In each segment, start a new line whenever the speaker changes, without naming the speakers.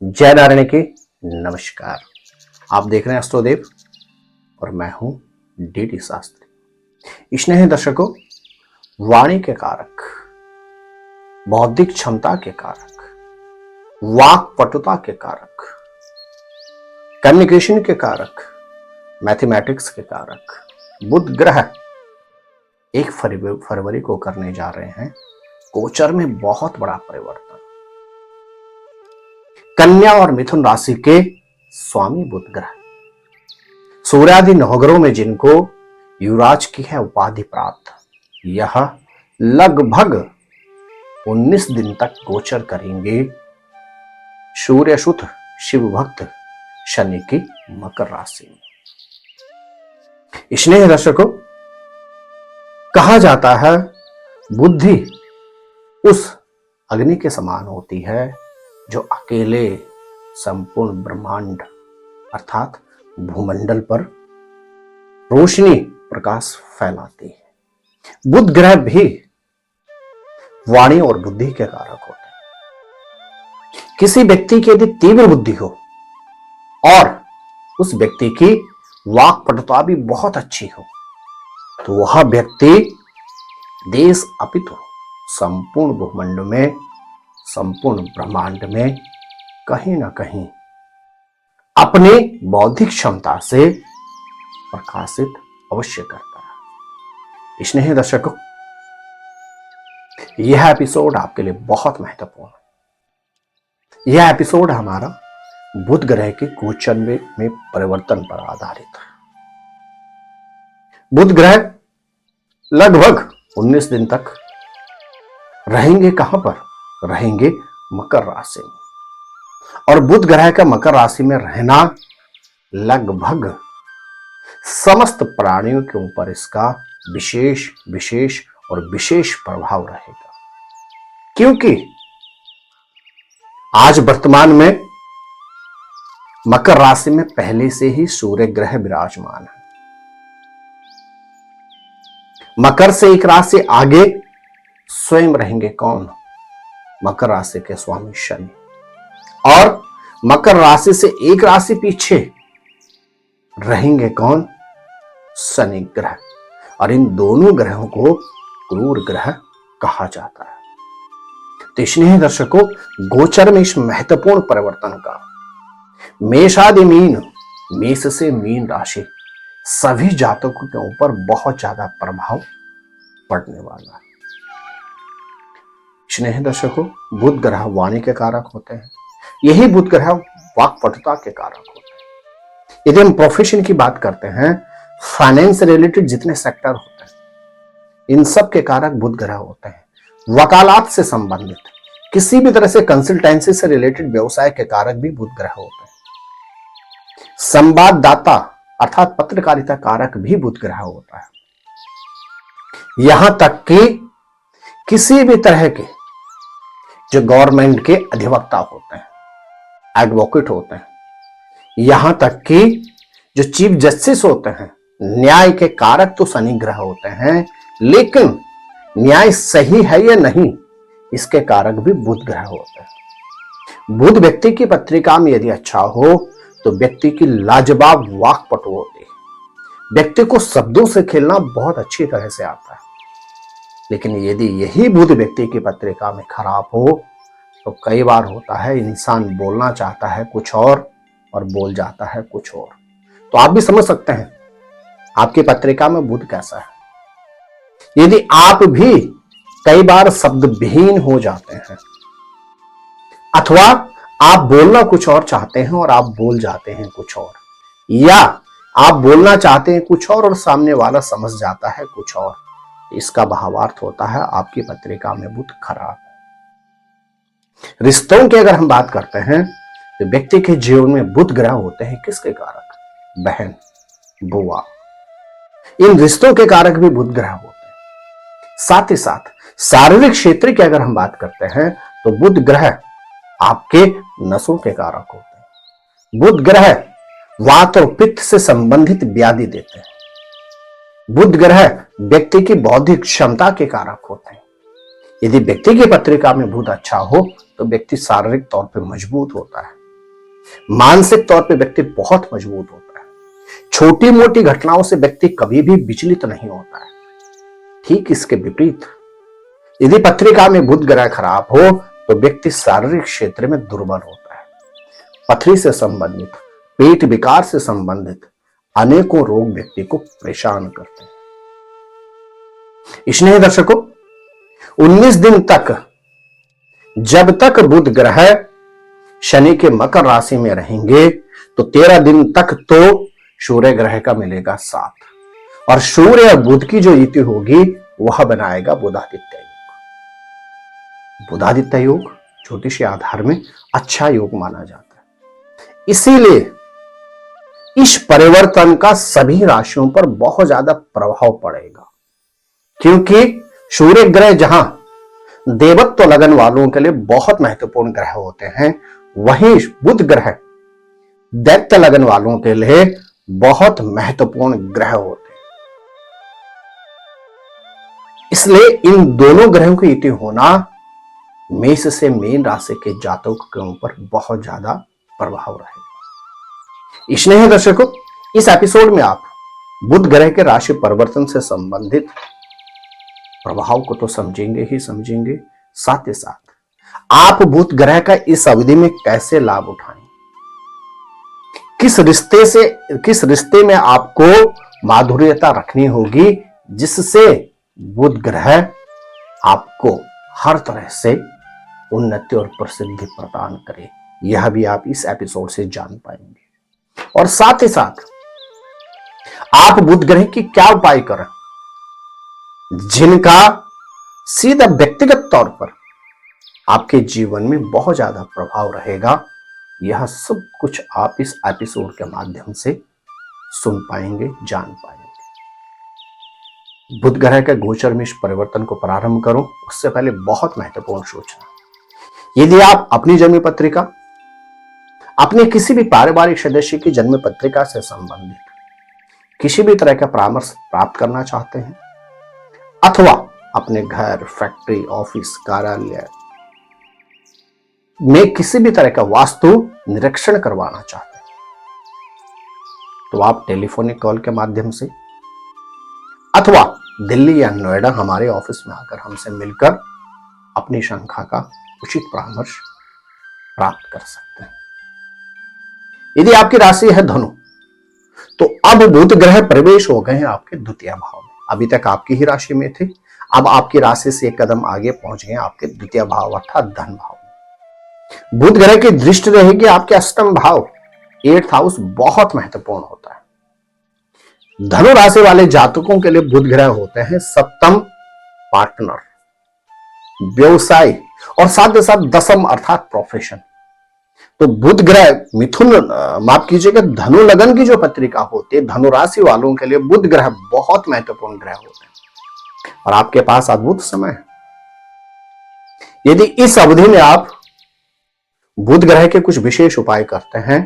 जय नारायण की नमस्कार। आप देख रहे हैं एस्ट्रोदेव और मैं हूं डीटी शास्त्री। स्नेही दर्शकों, वाणी के कारक, बौद्धिक क्षमता के कारक, वाक पटुता के कारक, कम्युनिकेशन के कारक, मैथमेटिक्स के कारक बुध ग्रह 1 फरवरी को करने जा रहे हैं गोचर में बहुत बड़ा परिवर्तन। कन्या और मिथुन राशि के स्वामी बुध ग्रह सूर्यादि नवग्रहों में जिनको युवराज की है उपाधि प्राप्त, यह लगभग 19 दिन तक गोचर करेंगे सूर्य सुत शिव भक्त शनि की मकर राशि में। स्नेह दर्शकों, कहा जाता है बुद्धि उस अग्नि के समान होती है जो अकेले संपूर्ण ब्रह्मांड अर्थात भूमंडल पर रोशनी प्रकाश फैलाती है। बुध ग्रह भी वाणी और बुद्धि के कारक होते हैं। किसी व्यक्ति की यदि तीव्र बुद्धि हो और उस व्यक्ति की वाक पटुता भी बहुत अच्छी हो तो वह व्यक्ति देश अपितु संपूर्ण भूमंड में, संपूर्ण ब्रह्मांड में कहीं ना कहीं अपनी बौद्धिक क्षमता से प्रकाशित अवश्य करता है। स्नेह दर्शकों, यह एपिसोड आपके लिए बहुत महत्वपूर्ण है। यह एपिसोड हमारा बुध ग्रह के गोचर में परिवर्तन पर आधारित है। बुध ग्रह लगभग 19 दिन तक रहेंगे। कहां पर रहेंगे? मकर राशि में। और बुध ग्रह का मकर राशि में रहना लगभग समस्त प्राणियों के ऊपर इसका विशेष प्रभाव रहेगा, क्योंकि आज वर्तमान में मकर राशि में पहले से ही सूर्य ग्रह विराजमान है। मकर से एक राशि आगे स्वयं रहेंगे कौन? मकर राशि के स्वामी शनि। और मकर राशि से एक राशि पीछे रहेंगे कौन? शनि ग्रह। और इन दोनों ग्रहों को क्रूर ग्रह कहा जाता है। तो स्नेही दर्शकों, गोचर में इस महत्वपूर्ण परिवर्तन का मेषादि मीन, मेष से मीन राशि सभी जातकों के ऊपर बहुत ज्यादा प्रभाव पड़ने वाला है। स्नेह दर्शकों, बुध ग्रह वाणी के कारक होते हैं। यही बुध ग्रह वाक पटुता के कारक होते हैं। यदि हम प्रोफेशन की बात करते हैं, फाइनेंस से रिलेटेड जितने सेक्टर होते हैं, इन सब के कारक बुध ग्रह होते हैं। वकालत से संबंधित किसी भी तरह से कंसल्टेंसी से रिलेटेड व्यवसाय के कारक भी बुध ग्रह होते हैं। संवाददाता अर्थात पत्रकारिता कारक भी बुध ग्रह होता है। यहां तक कि किसी भी तरह के जो गवर्नमेंट के अधिवक्ता होते हैं, एडवोकेट होते हैं, यहां तक कि जो चीफ जस्टिस होते हैं, न्याय के कारक तो शनि ग्रह होते हैं, लेकिन न्याय सही है या नहीं इसके कारक भी बुध ग्रह होते हैं। बुध व्यक्ति की पत्रिका में यदि अच्छा हो तो व्यक्ति की लाजवाब वाक पटु होती है। व्यक्ति को शब्दों से खेलना बहुत अच्छी तरह से आता है। लेकिन यदि यही बुध व्यक्ति की पत्रिका में खराब हो तो कई बार होता है इंसान बोलना चाहता है कुछ और बोल जाता है कुछ और। तो आप भी समझ सकते हैं आपकी पत्रिका में बुध कैसा है। यदि आप भी कई बार शब्द विहीन हो जाते हैं अथवा आप बोलना कुछ और चाहते हैं और आप बोल जाते हैं कुछ और, या आप बोलना चाहते हैं कुछ और सामने वाला समझ जाता है कुछ और, इसका भावार्थ होता है आपकी पत्रिका में बुध खराब है। रिश्तों की अगर हम बात करते हैं तो व्यक्ति के जीवन में बुध ग्रह होते हैं किसके कारक? बहन, बुआ। इन रिश्तों के कारक भी बुध ग्रह होते हैं। साथ ही साथ शारीरिक क्षेत्र की अगर हम बात करते हैं तो बुध ग्रह आपके नसों के कारक होते हैं। बुध ग्रह वात और पित्त से संबंधित व्याधि देते हैं। बुध ग्रह व्यक्ति की बौद्धिक क्षमता के कारक होते हैं। यदि व्यक्ति की पत्रिका में बुध अच्छा हो तो व्यक्ति शारीरिक तौर पर मजबूत होता है। मानसिक तौर पे व्यक्ति बहुत मजबूत होता है। छोटी मोटी घटनाओं से व्यक्ति कभी भी विचलित नहीं होता है। ठीक इसके विपरीत यदि पत्रिका में बुध ग्रह खराब हो तो व्यक्ति शारीरिक क्षेत्र में दुर्बल होता है। पथरी से संबंधित, पेट विकार से संबंधित अनेकों रोग व्यक्ति को परेशान करते हैं। स्नेही दर्शकों, 19 दिन तक जब तक बुध ग्रह शनि के मकर राशि में रहेंगे तो 13 दिन तक तो सूर्य ग्रह का मिलेगा साथ, और सूर्य और बुध की जो युति होगी वह बनाएगा बुधादित्य योग। बुधादित्य योग ज्योतिषीय आधार में अच्छा योग माना जाता है। इसीलिए इस परिवर्तन का सभी राशियों पर बहुत ज्यादा प्रभाव पड़ेगा, क्योंकि सूर्य ग्रह जहां देवत्व लगन वालों के लिए बहुत महत्वपूर्ण ग्रह होते हैं, वहीं बुध ग्रह दैत्य लगन वालों के लिए बहुत महत्वपूर्ण ग्रह होते हैं। इसलिए इन दोनों ग्रहों की युति होना मेष से मीन राशि के जातकों के ऊपर बहुत ज्यादा प्रभाव रहेगा। स्नेही दर्शकों, इस एपिसोड में आप बुध ग्रह के राशि परिवर्तन से संबंधित प्रभाव को तो समझेंगे ही समझेंगे, साथ ही साथ आप बुध ग्रह का इस अवधि में कैसे लाभ उठाएं, किस रिश्ते में आपको माधुर्यता रखनी होगी जिससे बुध ग्रह आपको हर तरह से उन्नति और प्रसिद्धि प्रदान करे, यह भी आप इस एपिसोड से जान पाएंगे। और साथ ही साथ आप बुध ग्रह की क्या उपाय करें जिनका सीधा व्यक्तिगत तौर पर आपके जीवन में बहुत ज्यादा प्रभाव रहेगा, यह सब कुछ आप इस एपिसोड के माध्यम से सुन पाएंगे, जान पाएंगे। बुध ग्रह के गोचर में इस परिवर्तन को प्रारंभ करो उससे पहले बहुत महत्वपूर्ण सूचना, यदि आप अपनी जन्म पत्रिका, अपने किसी भी पारिवारिक सदस्य की जन्म पत्रिका से संबंधित किसी भी तरह का परामर्श प्राप्त करना चाहते हैं, अथवा अपने घर, फैक्ट्री, ऑफिस, कार्यालय में किसी भी तरह का वास्तु निरीक्षण करवाना चाहते हैं, तो आप टेलीफोनिक कॉल के माध्यम से अथवा दिल्ली या नोएडा हमारे ऑफिस में आकर हमसे मिलकर अपनी शंका का उचित परामर्श प्राप्त कर सकते हैं। यदि आपकी राशि है धनु, तो अब बुध ग्रह प्रवेश हो गए हैं आपके द्वितीय भाव में। अभी तक आपकी ही राशि में थे, अब आपकी राशि से एक कदम आगे पहुंच गए आपके द्वितीय भाव अर्थात धन भाव में। बुध ग्रह की दृष्टि रहेगी आपके अष्टम भाव, 8th हाउस बहुत महत्वपूर्ण होता है। धनु राशि वाले जातकों के लिए बुध ग्रह होते हैं सप्तम पार्टनर, व्यवसाय और साथ ही साथ दसम अर्थात प्रोफेशन। तो बुध ग्रह मिथुन, माफ कीजिएगा, धनु लगन की जो पत्रिका होती है, धनु राशि वालों के लिए बुध ग्रह बहुत महत्वपूर्ण ग्रह होते हैं और आपके पास अद्भुत समय है। यदि इस अवधि में आप बुध ग्रह के कुछ विशेष उपाय करते हैं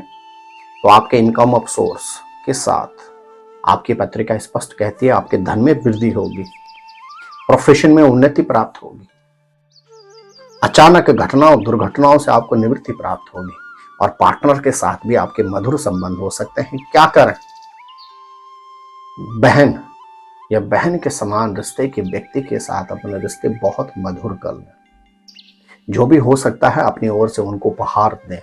तो आपके इनकम ऑफ सोर्स के साथ आपकी पत्रिका स्पष्ट कहती है आपके धन में वृद्धि होगी, प्रोफेशन में उन्नति प्राप्त होगी, अचानक घटनाओं दुर्घटनाओं से आपको निवृत्ति प्राप्त होगी और पार्टनर के साथ भी आपके मधुर संबंध हो सकते हैं। क्या करें? बहन या बहन के समान रिश्ते के व्यक्ति के साथ अपने रिश्ते बहुत मधुर कर लें। जो भी हो सकता है अपनी ओर से उनको उपहार दें।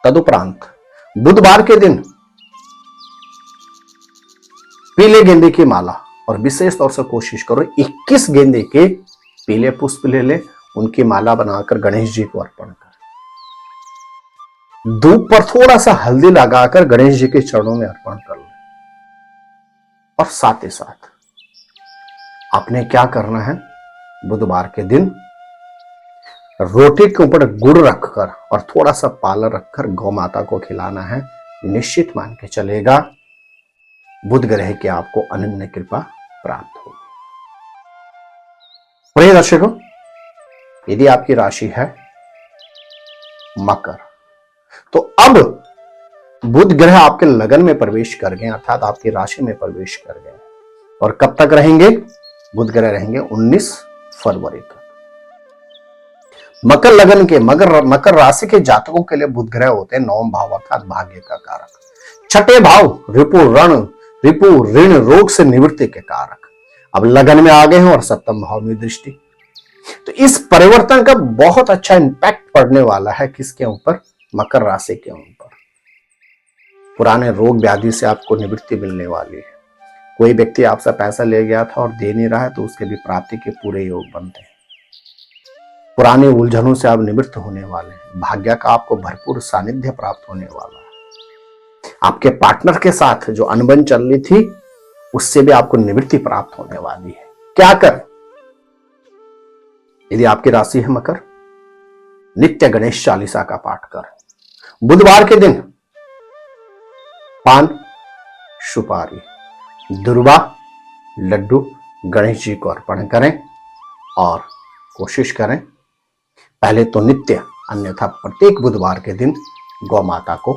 तदुपरांत बुधवार के दिन पीले गेंदे की माला, और विशेष तौर से कोशिश करो 21 गेंदे के पीले पुष्प ले ले, उनकी माला बनाकर गणेश जी को अर्पण कर, धूप पर थोड़ा सा हल्दी लगाकर गणेश जी के चरणों में अर्पण कर ले। और साथ ही साथ आपने क्या करना है, बुधवार के दिन रोटी के ऊपर गुड़ रखकर और थोड़ा सा पाला रखकर गौ माता को खिलाना है। निश्चित मान के चलेगा बुध ग्रह की आपको अनन्य कृपा प्राप्त होगी। प्रिय दर्शकों, यदि आपकी राशि है मकर, तो अब बुध ग्रह आपके लगन में प्रवेश कर गए अर्थात आपकी राशि में प्रवेश कर गए। और कब तक रहेंगे? बुध ग्रह रहेंगे 19 फरवरी तक। मकर लगन के मकर राशि के जातकों के लिए बुध ग्रह होते हैं नवम भाव अर्थात भाग्य का कारक। छठे भाव रिपु ऋण रोग से निवृत्ति के कारक। अब लगन में आ गए हैं और सप्तम भाव में दृष्टि, तो इस परिवर्तन का बहुत अच्छा इंपैक्ट पड़ने वाला है किसके ऊपर? मकर राशि के ऊपर। पुराने रोग व्याधि से आपको निवृत्ति मिलने वाली है। कोई व्यक्ति आपसे पैसा ले गया था और दे नहीं रहा है तो उसके भी प्राप्ति के पूरे योग बनते हैं। पुरानी उलझनों से आप निवृत्त होने वाले हैं। भाग्य का आपको भरपूर सानिध्य प्राप्त होने वाला है। आपके पार्टनर के साथ जो अनबन चल रही थी उससे भी आपको निवृत्ति प्राप्त होने वाली है। क्या करें? यदि आपकी राशि है मकर, नित्य गणेश चालीसा का पाठ करें। बुधवार के दिन पान, सुपारी, दुर्वा, लड्डू गणेश जी को अर्पण करें और कोशिश करें पहले तो नित्य, अन्यथा प्रत्येक बुधवार के दिन गौ माता को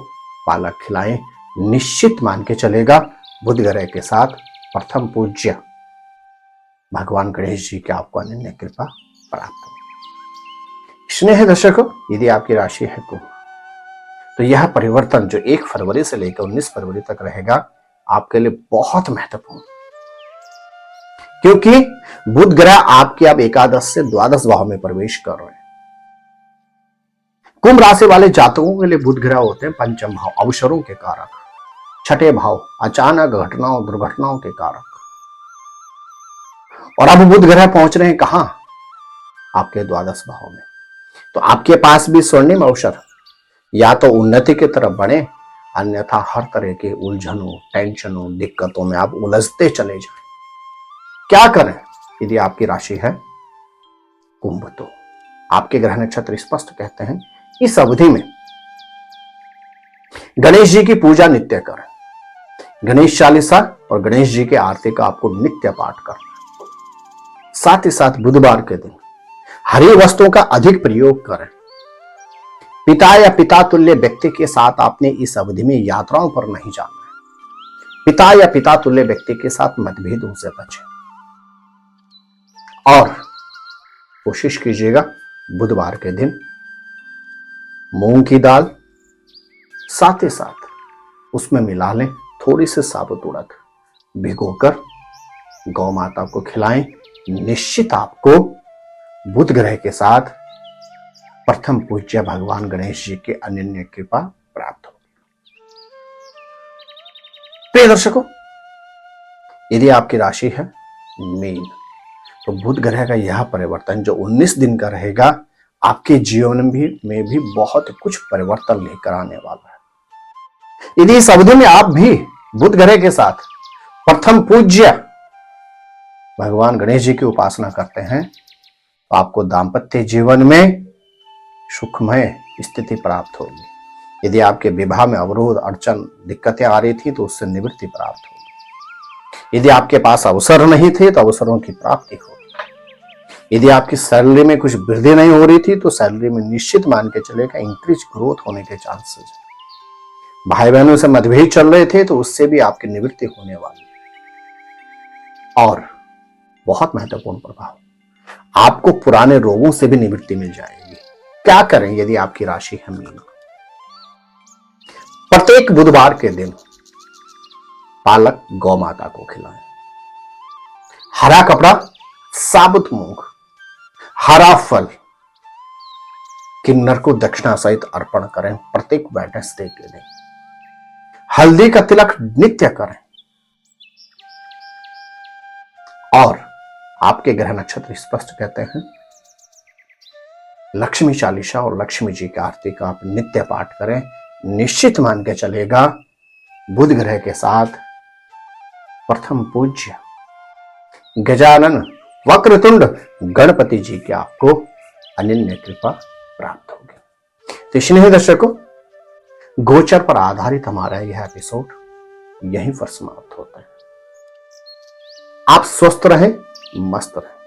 पालक खिलाएं। निश्चित मान के चलेगा बुध ग्रह के साथ प्रथम पूज्य भगवान गणेश जी की आपको अनन्य कृपा प्राप्त होगी। स्नेह दर्शकों, यदि आपकी राशि है कुंभ, तो यह परिवर्तन जो 1 फरवरी से लेकर 19 फरवरी तक रहेगा आपके लिए बहुत महत्वपूर्ण, क्योंकि बुध ग्रह आपके अब एकादश से द्वादश भाव में प्रवेश कर रहे हैं। कुंभ राशि वाले जातकों के लिए बुध ग्रह होते हैं पंचम भाव, अवसरों के कारक। छठे भाव, अचानक घटनाओं दुर्घटनाओं के कारक। और अब बुध ग्रह पहुंच रहे हैं कहां? आपके द्वादश भाव में। तो आपके पास भी स्वर्णिम अवसर, या तो उन्नति की तरफ बढ़े, अन्यथा हर तरह के उलझनों, टेंशनों, दिक्कतों में आप उलझते चले जाएं। क्या करें? यदि आपकी राशि है कुंभ, तो आपके ग्रह नक्षत्र स्पष्ट कहते हैं इस अवधि में गणेश जी की पूजा नित्य करें। गणेश चालीसा और गणेश जी के आरती का आपको नित्य पाठ करना। साथ ही साथ बुधवार के दिन हरी वस्तुओं का अधिक प्रयोग करें। पिता या पिता तुल्य व्यक्ति के साथ आपने इस अवधि में यात्राओं पर नहीं जाना है। पिता या पिता तुल्य व्यक्ति के साथ मतभेदों से बचें और कोशिश कीजिएगा बुधवार के दिन मूंग की दाल, साथ ही साथ उसमें मिला लें थोड़ी सी साबुत उड़द, भिगोकर गौ माता को खिलाएं। निश्चित आपको बुध ग्रह के साथ प्रथम पूज्य भगवान गणेश जी के अनन्य कृपा प्राप्त होगी। प्रिय दर्शकों, यदि आपकी राशि है मीन, तो बुध ग्रह का यह परिवर्तन जो 19 दिन का रहेगा आपके जीवन में भी बहुत कुछ परिवर्तन लेकर आने वाला है। यदि इस अवधि में आप भी बुध ग्रह के साथ प्रथम पूज्य भगवान गणेश जी की उपासना करते हैं तो आपको दाम्पत्य जीवन में सुखमय स्थिति प्राप्त होगी। यदि आपके विवाह में अवरोध, अड़चन, दिक्कतें आ रही थी तो उससे निवृत्ति प्राप्त होगी। यदि आपके पास अवसर नहीं थे तो अवसरों की प्राप्ति होगी। यदि आपकी सैलरी में कुछ वृद्धि नहीं हो रही थी तो सैलरी में निश्चित मान के चलेगा इंक्रीज ग्रोथ होने के चांसेस है। भाई बहनों से मतभेद चल रहे थे तो उससे भी आपकी निवृत्ति होने वाली है। और बहुत महत्वपूर्ण प्रभाव, आपको पुराने रोगों से भी निवृत्ति मिल जाएगी। क्या करें यदि आपकी राशि है मीन? प्रत्येक बुधवार के दिन पालक गौ माता को खिलाएं। हरा कपड़ा, साबुत मूंग, हरा फल किन्नर को दक्षिणा सहित अर्पण करें प्रत्येक वेडनेसडे के दिन। हल्दी का तिलक नित्य करें और आपके ग्रह नक्षत्र स्पष्ट कहते हैं लक्ष्मी चालीसा और लक्ष्मी जी की आरती का आप नित्य पाठ करें। निश्चित मान के चलेगा बुध ग्रह के साथ प्रथम पूज्य गजानन वक्रतुंड गणपति जी की आपको अनन्य कृपा प्राप्त होगी। तो स्नेही दर्शकों, गोचर पर आधारित हमारा यह एपिसोड यहीं पर समाप्त होता है। आप स्वस्थ रहें, मस्त रहें।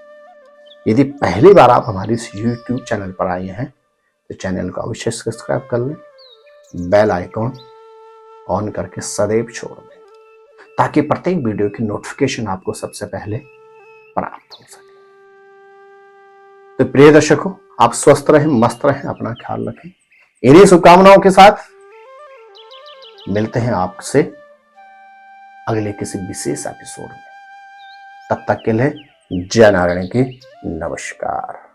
यदि पहली बार आप हमारे इस YouTube चैनल पर आए हैं तो चैनल को अवश्य सब्सक्राइब कर लें, बेल आइकॉन ऑन करके सदैव छोड़ दें ताकि प्रत्येक वीडियो की नोटिफिकेशन आपको सबसे पहले प्राप्त हो सके। तो प्रिय दर्शकों, आप स्वस्थ रहें, मस्त रहें, अपना ख्याल रखें। इन्हीं शुभकामनाओं के साथ मिलते हैं आपसे अगले किसी विशेष एपिसोड में। तब तक के लिए जय नारायण की नमस्कार।